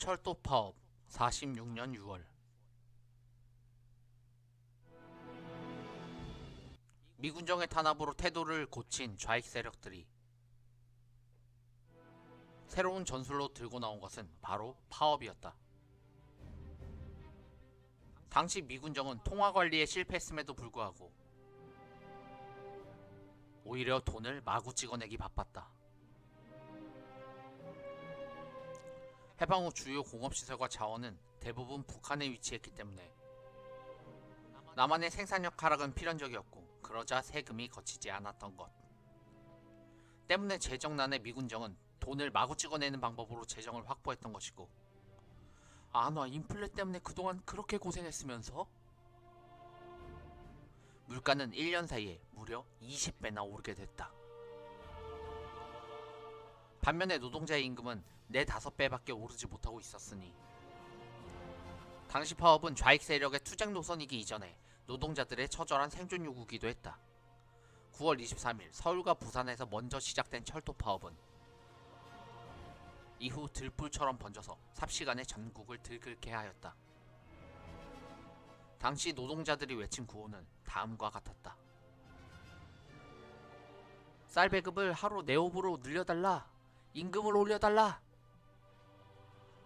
철도 파업 46년 6월 미군정의 탄압으로 태도를 고친 좌익 세력들이 새로운 전술로 들고 나온 것은 바로 파업이었다. 당시 미군정은 통화 관리에 실패했음에도 불구하고 오히려 돈을 마구 찍어내기 바빴다. 해방 후 주요 공업시설과 자원은 대부분 북한에 위치했기 때문에 남한의 생산력 하락은 필연적이었고, 그러자 세금이 거치지 않았던 것 때문에 재정난의 미군정은 돈을 마구 찍어내는 방법으로 재정을 확보했던 것이고, 나 인플레 때문에 그동안 그렇게 고생했으면서 물가는 1년 사이에 무려 20배나 오르게 됐다. 반면에 노동자의 임금은 4~5배밖에 오르지 못하고 있었으니 당시 파업은 좌익 세력의 투쟁 노선이기 이전에 노동자들의 처절한 생존 요구기도 했다. 9월 23일 서울과 부산에서 먼저 시작된 철도 파업은 이후 들불처럼 번져서 삽시간에 전국을 들끓게 하였다. 당시 노동자들이 외친 구호는 다음과 같았다. 쌀 배급을 하루 네오브로 늘려달라. 임금을 올려달라.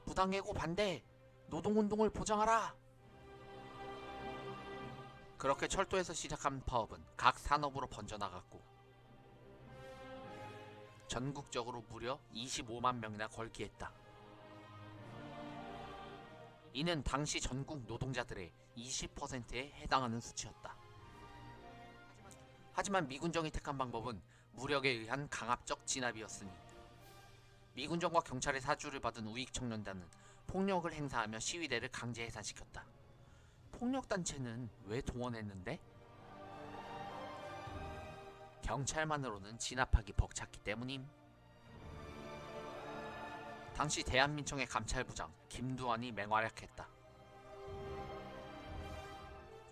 부당해고 반대. 노동운동을 보장하라. 그렇게 철도에서 시작한 파업은 각 산업으로 번져나갔고 전국적으로 무려 25만 명이나 걸기했다. 이는 당시 전국 노동자들의 20%에 해당하는 수치였다. 하지만 미군정이 택한 방법은 무력에 의한 강압적 진압이었으니 미군정과 경찰의 사주를 받은 우익 청년단은 폭력을 행사하며 시위대를 강제 해산시켰다. 폭력단체는 왜 동원했는데? 경찰만으로는 진압하기 벅찼기 때문임. 당시 대한민청의 감찰부장 김두한이 맹활약했다.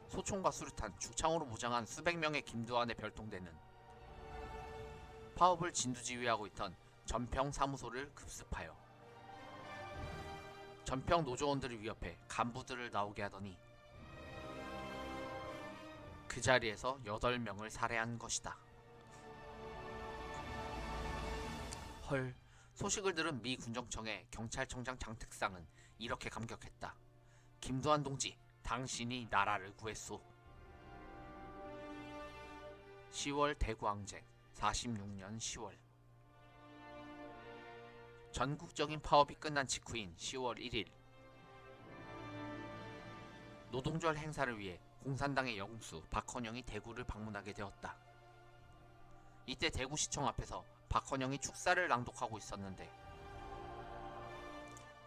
소총과 수류탄, 죽창으로 무장한 수백 명의 김두한의 별동대는 파업을 진두지휘하고 있던 전평 사무소를 급습하여 전평 노조원들을 위협해 간부들을 나오게 하더니 그 자리에서 8명을 살해한 것이다. 헐, 소식을 들은 미 군정청의 경찰청장 장특상은 이렇게 감격했다. 김두한 동지, 당신이 나라를 구했소. 10월 대구항쟁 46년 10월 전국적인 파업이 끝난 직후인 10월 1일 노동절 행사를 위해 공산당의 영수 박헌영이 대구를 방문하게 되었다. 이때 대구시청 앞에서 박헌영이 축사를 낭독하고 있었는데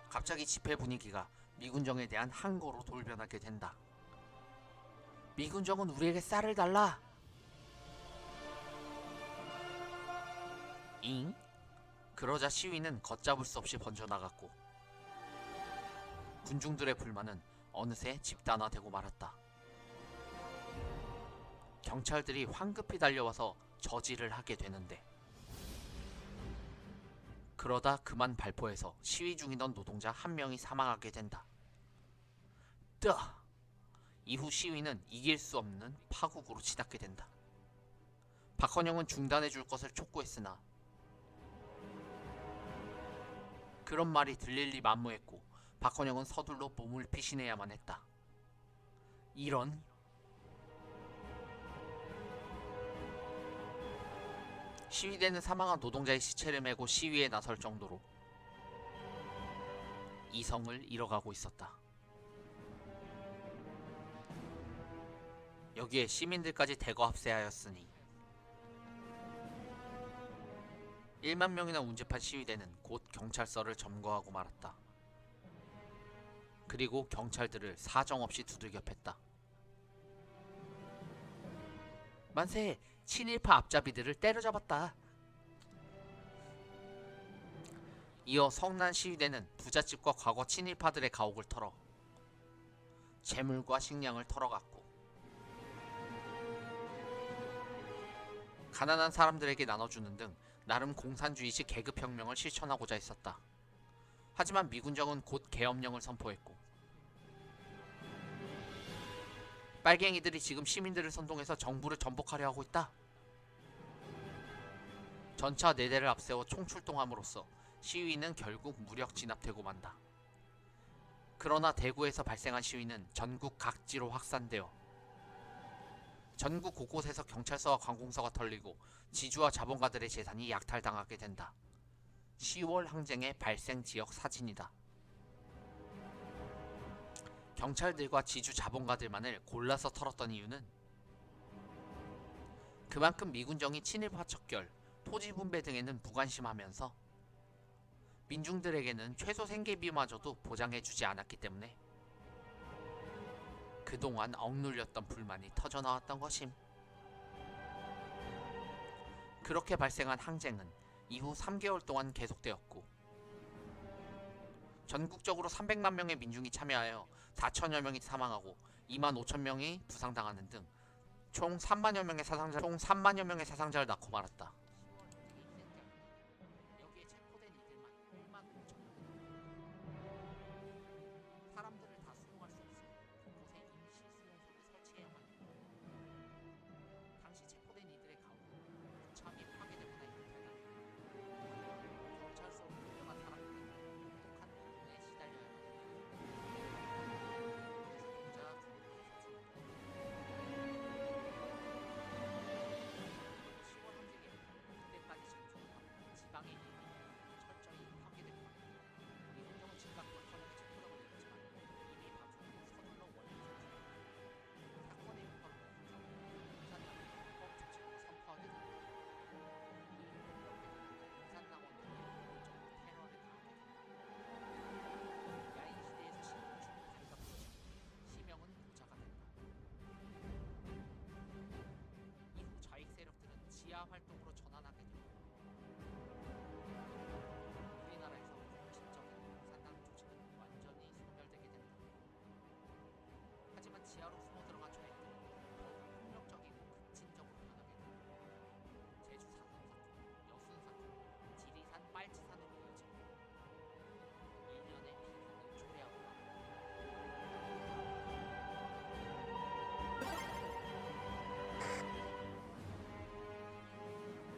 갑자기 집회 분위기가 미군정에 대한 항거로 돌변하게 된다. 미군정은 우리에게 쌀을 달라. 잉? 그러자 시위는 걷잡을 수 없이 번져나갔고 군중들의 불만은 어느새 집단화되고 말았다. 경찰들이 황급히 달려와서 저지를 하게 되는데 그러다 그만 발포해서 시위 중이던 노동자 1명이 사망하게 된다. 이후 시위는 이길 수 없는 파국으로 치닫게 된다. 박헌영은 중단해줄 것을 촉구했으나 그런 말이 들릴 리 만무했고 박헌영은 서둘러 몸을 피신해야만 했다. 이런 시위대는 사망한 노동자의 시체를 메고 시위에 나설 정도로 이성을 잃어가고 있었다. 여기에 시민들까지 대거 합세하였으니 1만 명이나 운집한 시위대는 곧 경찰서를 점거하고 말았다. 그리고 경찰들을 사정없이 두들겨 팼다. 만세! 친일파 앞잡이들을 때려잡았다. 이어 성난 시위대는 부잣집과 과거 친일파들의 가옥을 털어 재물과 식량을 털어갔고 가난한 사람들에게 나눠주는 등 나름 공산주의식 계급혁명을 실천하고자 했었다. 하지만 미군정은 곧 계엄령을 선포했고 빨갱이들이 지금 시민들을 선동해서 정부를 전복하려 하고 있다. 전차 4대를 앞세워 총출동함으로써 시위는 결국 무력 진압되고 만다. 그러나 대구에서 발생한 시위는 전국 각지로 확산되어 전국 곳곳에서 경찰서와 관공서가 털리고 지주와 자본가들의 재산이 약탈당하게 된다. 10월 항쟁의 발생 지역 사진이다. 경찰들과 지주 자본가들만을 골라서 털었던 이유는 그만큼 미군정이 친일파 척결, 토지 분배 등에는 무관심하면서 민중들에게는 최소 생계비마저도 보장해주지 않았기 때문에 그동안 억눌렸던 불만이 터져나왔던 것임. 그렇게 발생한 항쟁은 이후 3개월 동안 계속되었고 전국적으로 300만 명의 민중이 참여하여 4천여 명이 사망하고 2만 5천 명이 부상당하는 등 총 3만여 명의 사상자를 낳고 말았다. 여기에 체포된 이들만 1만 5천 명. 사람들을 다 수용할 수 없어 곳곳에 임시 수용소를 설치해야만 했다. 당시 체포된 이들의 가운데 무참히 파괴되거나 이탈당했다. 경찰서로 끌려간 사람들은 독한 고문에 시달려야만 했다. 그래서 공자가 그때까지 장소하고 지방의 일이 철저히 파괴됐다. 미군정은 즉각 박헌영의 체포령을 내렸지만 이미 방송은 서둘러 원인을 사건의 여파로 인산당원이 불법 조치를 선포하게 된다. 이 일로 인산당원들이 본격적으로 테러를 가하게 된다. 야인 시대에서 신분중이 발각되고 시명은 부자가 된다. 이후 좌익 세력들은 지하 활동으로 전환하게 되고